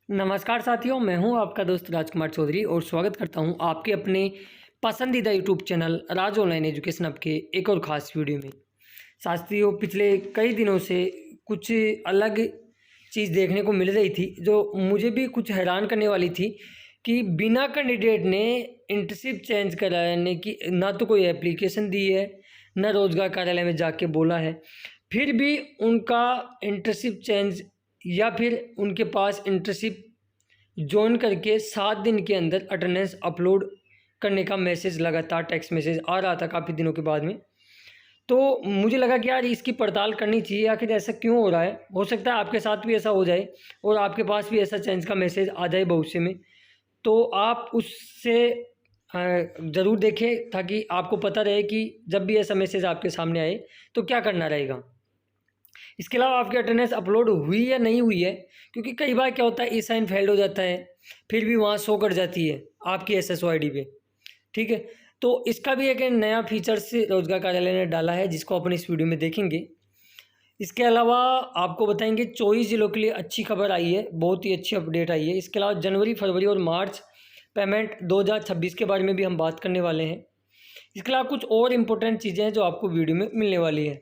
नमस्कार साथियों, मैं हूं आपका दोस्त राजकुमार चौधरी और स्वागत करता हूं आपके अपने पसंदीदा यूट्यूब चैनल राज ऑनलाइन एजुकेशन हब के एक और ख़ास वीडियो में। साथियों, पिछले कई दिनों से कुछ अलग चीज़ देखने को मिल रही थी जो मुझे भी कुछ हैरान करने वाली थी कि बिना कैंडिडेट ने इंटर्नशिप चेंज कराने की ना तो कोई एप्लीकेशन दी है, ना रोज़गार कार्यालय में जाके बोला है, फिर भी उनका इंटर्नशिप चेंज या फिर उनके पास इंटर्नशिप जॉइन करके 7 दिन के अंदर अटेंडेंस अपलोड करने का मैसेज लगातार टेक्स्ट मैसेज आ रहा था काफ़ी दिनों के बाद में। तो मुझे लगा कि यार इसकी पड़ताल करनी चाहिए, आखिर ऐसा क्यों हो रहा है। हो सकता है आपके साथ भी ऐसा हो जाए और आपके पास भी ऐसा चेंज का मैसेज आ जाए भविष्य में, तो आप उससे ज़रूर देखें ताकि आपको पता रहे कि जब भी ऐसा मैसेज आपके सामने आए तो क्या करना रहेगा। इसके अलावा आपकी अटेंडेंस अपलोड हुई या नहीं हुई है, क्योंकि कई बार क्या होता है ई साइन फेल्ड हो जाता है, फिर भी वहाँ शो कर जाती है आपकी एसएसओ आईडी पे। ठीक है, तो इसका भी एक नया फीचर्स रोजगार कार्यालय ने डाला है जिसको अपन इस वीडियो में देखेंगे। इसके अलावा आपको बताएंगे 24 जिलों के लिए अच्छी खबर आई है, बहुत ही अच्छी अपडेट आई है। इसके अलावा जनवरी, फरवरी और मार्च पेमेंट 2026 के बारे में भी हम बात करने वाले हैं। इसके अलावा कुछ और इम्पोर्टेंट चीज़ें हैं जो आपको वीडियो में मिलने वाली है।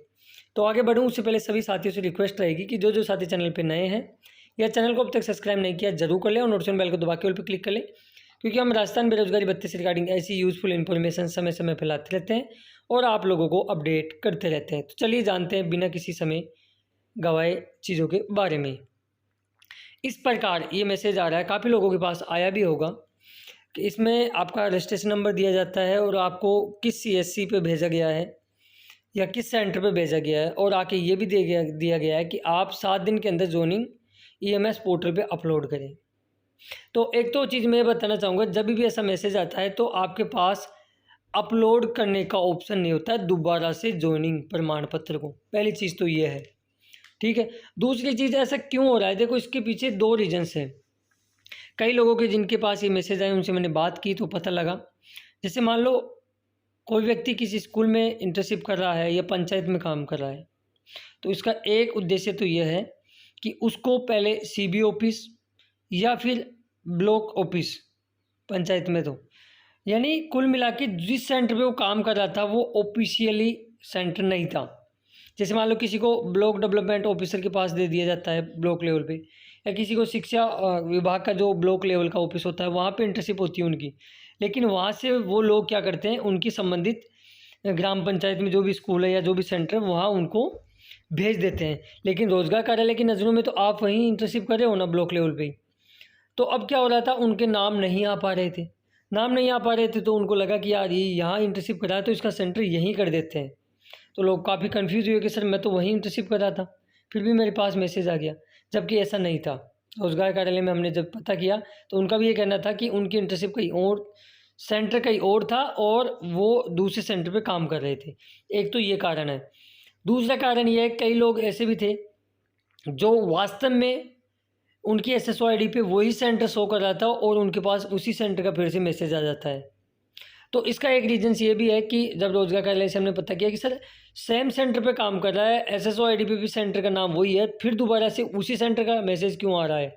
तो आगे बढ़ूँ उससे पहले सभी साथियों से रिक्वेस्ट रहेगी कि जो साथी चैनल पे नए हैं या चैनल को अब तक सब्सक्राइब नहीं किया जरूर कर लें और नोटिफिकेशन बेल को दबा के ऑल पे क्लिक कर लें, क्योंकि हम राजस्थान बेरोजगारी भत्ते से रिगार्डिंग ऐसी यूज़फुल इन्फॉर्मेशन समय समय फैलाते रहते हैं और आप लोगों को अपडेट करते रहते हैं। तो चलिए जानते हैं बिना किसी समय गवाए चीज़ों के बारे में। इस प्रकार ये मैसेज आ रहा है, काफ़ी लोगों के पास आया भी होगा, कि इसमें आपका रजिस्ट्रेशन नंबर दिया जाता है और आपको किस सीएससी पे भेजा गया है या किस सेंटर पे भेजा गया है, और आके ये भी दिया गया है कि आप 7 दिन के अंदर जोनिंग ईएमएस पोर्टल पे अपलोड करें। तो एक तो चीज़ मैं बताना चाहूँगा, जब भी ऐसा मैसेज आता है तो आपके पास अपलोड करने का ऑप्शन नहीं होता है दोबारा से ज्वाइनिंग प्रमाण पत्र को। पहली चीज़ तो ये है, ठीक है। दूसरी चीज़, ऐसा क्यों हो रहा है, देखो इसके पीछे 2 रीजन्स हैं। कई लोगों के जिनके पास ये मैसेज आए उनसे मैंने बात की तो पता लगा, जैसे मान लो कोई व्यक्ति किसी स्कूल में इंटर्नशिप कर रहा है या पंचायत में काम कर रहा है, तो इसका एक उद्देश्य तो यह है कि उसको पहले सीबी ऑफिस या फिर ब्लॉक ऑफिस, पंचायत में तो यानी कुल मिला के जिस सेंटर पे वो काम कर रहा था वो ऑफिशियली सेंटर नहीं था। जैसे मान लो किसी को ब्लॉक डेवलपमेंट ऑफिसर के पास दे दिया जाता है ब्लॉक लेवल पे, या किसी को शिक्षा विभाग का जो ब्लॉक लेवल का ऑफिस होता है वहाँ पे इंटर्नशिप होती है उनकी, लेकिन वहाँ से वो लोग क्या करते हैं, उनकी संबंधित ग्राम पंचायत में जो भी स्कूल है या जो भी सेंटर है वहाँ उनको भेज देते हैं। लेकिन रोजगार कार्यालय की नज़रों में तो आप वहीं इंटर्नशिप कर रहे हो ना, ब्लॉक लेवल पे ही। तो अब क्या हो रहा था, उनके नाम नहीं आ पा रहे थे, नाम नहीं आ पा रहे थे तो उनको लगा कि यार ये यहाँ इंटर्नशिप करा है तो इसका सेंटर यहीं कर देते हैं। तो लोग काफ़ी कन्फ्यूज़ हुए कि सर मैं तो वहीं इंटर्नशिप कर रहा था, फिर भी मेरे पास मैसेज आ गया, जबकि ऐसा नहीं था। रोजगार कार्यालय में हमने जब पता किया तो उनका भी ये कहना था कि उनकी इंटर्नशिप कहीं और, सेंटर कहीं और था और वो दूसरे सेंटर पे काम कर रहे थे। एक तो ये कारण है। दूसरा कारण ये है, कई लोग ऐसे भी थे जो वास्तव में उनकी एसएसओ आईडी पे वही सेंटर शो कर रहा था और उनके पास उसी सेंटर का फिर से मैसेज आ जाता है। तो इसका एक रीजन्स ये भी है कि जब रोजगार कार्यालय से हमने पता किया कि सर सेम सेंटर पे काम कर रहा है, एसएसओ आईडी पे भी सेंटर का नाम वही है, फिर दोबारा से उसी सेंटर का मैसेज क्यों आ रहा है।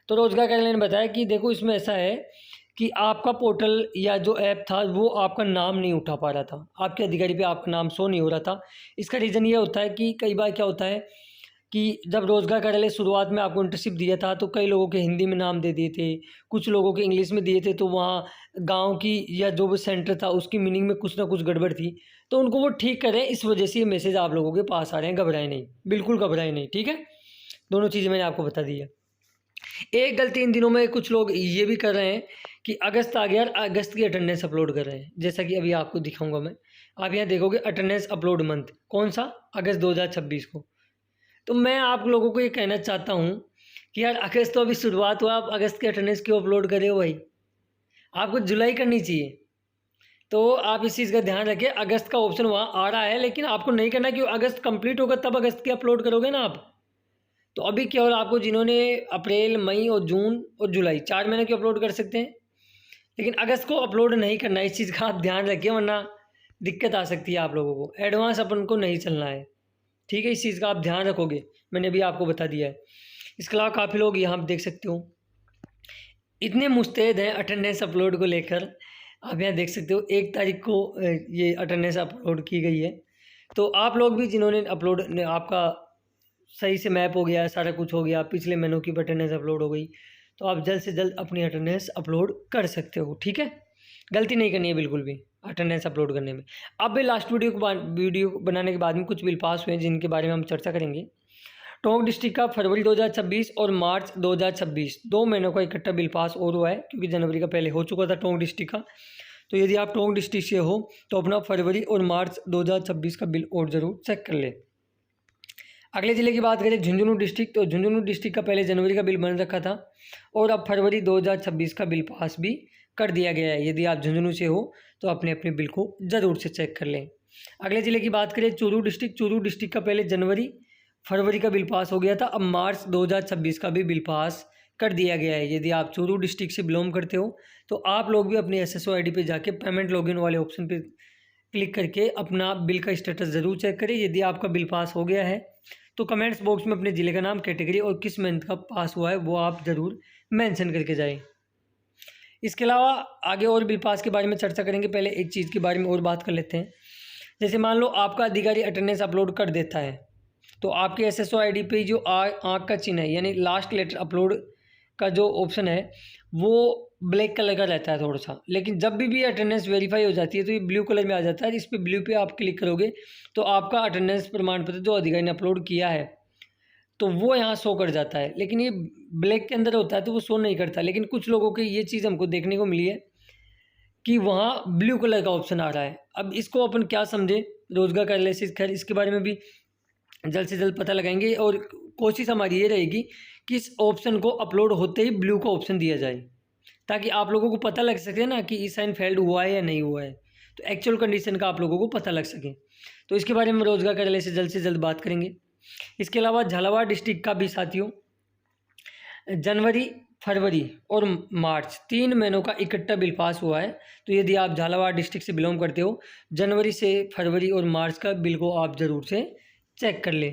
तो रोजगार कार्यालय ने बताया कि देखो इसमें ऐसा है कि आपका पोर्टल या जो ऐप था वो आपका नाम नहीं उठा पा रहा था, आपके अधिकारी पे आपका नाम शो नहीं हो रहा था। इसका रीज़न ये होता है कि कई बार क्या होता है कि जब रोजगार कार्यालय शुरुआत में आपको इंटर्नशिप दिया था तो कई लोगों के हिंदी में नाम दे दिए थे, कुछ लोगों के इंग्लिश में दिए थे, तो वहाँ गांव की या जो भी सेंटर था उसकी मीनिंग में कुछ ना कुछ गड़बड़ थी, तो उनको वो ठीक करें, इस वजह से ये मैसेज आप लोगों के पास आ रहे हैं। घबराएं नहीं, बिल्कुल घबराएं नहीं, ठीक है। दोनों चीज़ें मैंने आपको बता दी है। एक गलती इन दिनों में कुछ लोग ये भी कर रहे हैं कि अगस्त आ गया, अगस्त की अटेंडेंस अपलोड कर रहे हैं, जैसा कि अभी आपको दिखाऊंगा मैं। आप यहाँ देखोगे अटेंडेंस अपलोड मंथ कौन सा, अगस्त 2026 को। तो मैं आप लोगों को ये कहना चाहता हूँ कि यार अगस्त तो अभी शुरुआत हुआ, आप अगस्त की अटेंडेंस क्यों अपलोड करे हो भाई, आपको जुलाई करनी चाहिए। तो आप इस चीज़ का ध्यान रखें, अगस्त का ऑप्शन वहाँ आ रहा है लेकिन आपको नहीं करना, क्यों अगस्त कंप्लीट होगा तब अगस्त की अपलोड करोगे ना आप। तो अभी केवल आपको जिन्होंने अप्रैल, मई और जून और जुलाई 4 महीने की अपलोड कर सकते हैं, लेकिन अगस्त को अपलोड नहीं करना है। इस चीज़ का आप ध्यान रखिए वरना दिक्कत आ सकती है आप लोगों को। एडवांस अपन को नहीं चलना है, ठीक है। इस चीज़ का आप ध्यान रखोगे, मैंने अभी आपको बता दिया है। इसके अलावा काफ़ी लोग यहाँ आप देख सकते हो इतने मुस्तैद हैं अटेंडेंस अपलोड को लेकर। आप यहाँ देख सकते हो 1 तारीख को ये अटेंडेंस अपलोड की गई है। तो आप लोग भी जिन्होंने अपलोड आपका सही से मैप हो गया, सारा कुछ हो गया, पिछले महीनों की अटेंडेंस अपलोड हो गई, तो आप जल्द से जल्द अपनी अटेंडेंस अपलोड कर सकते हो। ठीक है, गलती नहीं करनी है बिल्कुल भी अटेंडेंस अपलोड करने में। अब भी लास्ट वीडियो बनाने के बाद में कुछ बिल पास हुए जिनके बारे में हम चर्चा करेंगे। टोंक डिस्ट्रिक्ट का फरवरी 2026 और मार्च 2026 2 महीनों का इकट्ठा बिल पास और हुआ है, क्योंकि जनवरी का पहले हो चुका था टोंक डिस्ट्रिक्ट का। तो यदि आप टोंक डिस्ट्रिक्ट से हो तो अपना फरवरी और मार्च 2026 का बिल और ज़रूर चेक कर ले। अगले ज़िले की बात करें झुंझुनू डिस्ट्रिक्ट, तो झुंझुनू डिस्ट्रिक्ट का पहले जनवरी का बिल बन रखा था और अब फरवरी 2026 का बिल पास भी कर दिया गया है। यदि आप झुंझुनू से हो तो अपने अपने बिल को ज़रूर से चेक कर लें। अगले ज़िले की बात करें चूरू डिस्ट्रिक्ट का पहले जनवरी फरवरी का बिल पास हो गया था, अब मार्च 2026 का भी बिल पास कर दिया गया है। यदि आप चूरू डिस्ट्रिक्ट से बिलोंग करते हो तो आप लोग भी अपनी SSO ID पे जाके पेमेंट लॉगिन वाले ऑप्शन पे क्लिक करके अपना बिल का स्टेटस ज़रूर चेक करें। यदि आपका बिल पास हो गया है तो कमेंट्स बॉक्स में अपने ज़िले का नाम, कैटेगरी और किस मंथ का पास हुआ है वो आप ज़रूर मेंशन करके जाएं। इसके अलावा आगे और बिल पास के बारे में चर्चा करेंगे। पहले एक चीज़ के बारे में और बात कर लेते हैं। जैसे मान लो आपका अधिकारी अटेंडेंस अपलोड कर देता है तो आपके SSO ID पे जो आँख का चिन्ह है, यानी लास्ट लेटर अपलोड का जो ऑप्शन है वो ब्लैक कलर का रहता है थोड़ा सा, लेकिन जब भी अटेंडेंस वेरीफाई हो जाती है तो ये ब्लू कलर में आ जाता है। इस पर ब्लू पे आप क्लिक करोगे तो आपका अटेंडेंस प्रमाण पत्र जो अधिकारी ने अपलोड किया है तो वो यहाँ शो कर जाता है, लेकिन ये ब्लैक के अंदर होता है तो वो शो नहीं करता। लेकिन कुछ लोगों की ये चीज़ हमको देखने को मिली है कि वहाँ ब्लू कलर का ऑप्शन आ रहा है। अब इसको अपन क्या समझे, रोजगार कार्यालय से खैर इसके बारे में भी जल्द से जल्द पता लगाएंगे और कोशिश हमारी ये रहेगी कि इस ऑप्शन को अपलोड होते ही ब्लू का ऑप्शन दिया जाए, ताकि आप लोगों को पता लग सके ना कि ई साइन फेल्ड हुआ है या नहीं हुआ है, तो एक्चुअल कंडीशन का आप लोगों को पता लग सके। तो इसके बारे में रोजगार कार्यालय से जल्द बात करेंगे। इसके अलावा झालावाड़ डिस्ट्रिक्ट का भी साथियों जनवरी फरवरी और मार्च 3 महीनों का इकट्ठा बिल पास हुआ है। तो यदि आप झालावाड़ डिस्ट्रिक्ट से बिलोंग करते हो जनवरी से फरवरी और मार्च का बिल को आप ज़रूर से चेक कर ले।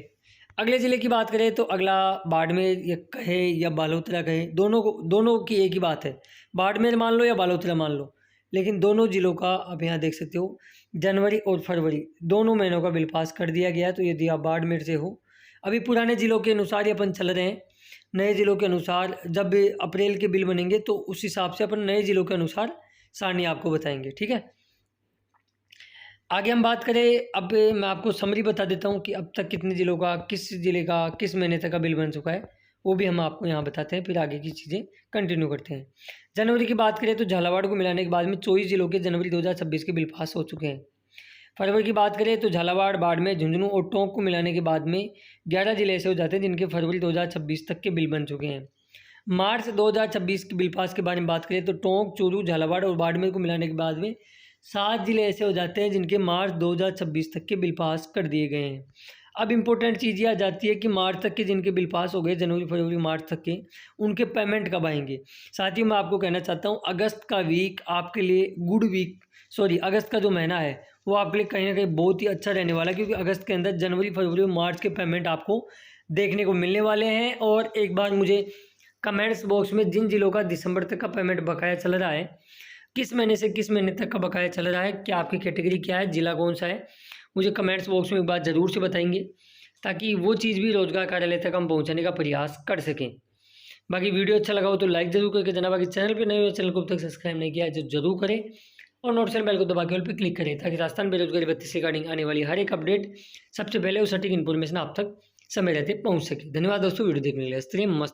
अगले ज़िले की बात करें तो अगला बाड़मेर या कहे या बालोतरा कहे, दोनों की एक ही बात है, बाड़मेर मान लो या बालोतरा मान लो, लेकिन दोनों ज़िलों का आप यहाँ देख सकते हो जनवरी और फरवरी दोनों महीनों का बिल पास कर दिया गया है। तो यदि आप बाड़मेर से हो, अभी पुराने ज़िलों के अनुसार ही अपन चल रहे हैं, नए ज़िलों के अनुसार जब अप्रैल के बिल बनेंगे तो उस हिसाब से अपन नए ज़िलों के अनुसार सारणी आपको बताएंगे। ठीक है, आगे हम बात करें, अब मैं आपको समरी बता देता हूँ कि अब तक कितने ज़िलों का, किस ज़िले का किस महीने तक का बिल बन चुका है, वो भी हम आपको यहाँ बताते हैं, फिर आगे की चीज़ें कंटिन्यू करते हैं। जनवरी की बात करें तो झालावाड़ को मिलाने के बाद में 24 ज़िलों के जनवरी 2026 के बिल पास हो चुके हैं। फरवरी की बात करें तो झालावाड़, बाड़मेर, झुंझुनू और टोंक को मिलाने के बाद में 11 ज़िले ऐसे हो जाते हैं जिनके फरवरी 2026 तक के बिल बन चुके हैं। मार्च 2026 के बिल पास के बारे में बात करें तो टोंक, चूरू, झालावाड़ और बाड़मेर को मिलाने के बाद में 7 ज़िले ऐसे हो जाते हैं जिनके मार्च 2026 तक के बिल पास कर दिए गए हैं। अब इम्पोर्टेंट चीज़ ये आ जाती है कि मार्च तक के जिनके बिल पास हो गए, जनवरी फरवरी मार्च तक के, उनके पेमेंट कब आएंगे। साथियों मैं आपको कहना चाहता हूँ अगस्त का वीक आपके लिए अगस्त का जो महीना है वो आपके लिए कहीं ना कहीं बहुत ही अच्छा रहने वाला है, क्योंकि अगस्त के अंदर जनवरी फरवरी और मार्च के पेमेंट आपको देखने को मिलने वाले हैं। और एक बार मुझे कमेंट्स बॉक्स में जिन जिलों का दिसंबर तक का पेमेंट बकाया चल रहा है, किस महीने से किस महीने तक का बकाया चल रहा है, क्या आपकी कैटेगरी क्या है, जिला कौन सा है, मुझे कमेंट्स बॉक्स में एक बात ज़रूर से बताएंगे, ताकि वो चीज़ भी रोजगार कार्यालय तक हम पहुंचाने का प्रयास कर सकें। बाकी वीडियो अच्छा लगा हो तो लाइक ज़रूर करके जाना। बाकी चैनल पे नए हो, चैनल को अब तक सब्सक्राइब नहीं किया है तो जरूर करें और नोटिफिकेशन बेल को दबा के ऑल पे क्लिक करें, ताकि राजस्थान बेरोजगारी भत्ते से रिगार्डिंग आने वाली हर एक अपडेट सबसे पहले और सटीक इन्फॉर्मेशन आप तक समय रहते पहुँच सके। धन्यवाद दोस्तों, वीडियो देखने के लिए। मस्त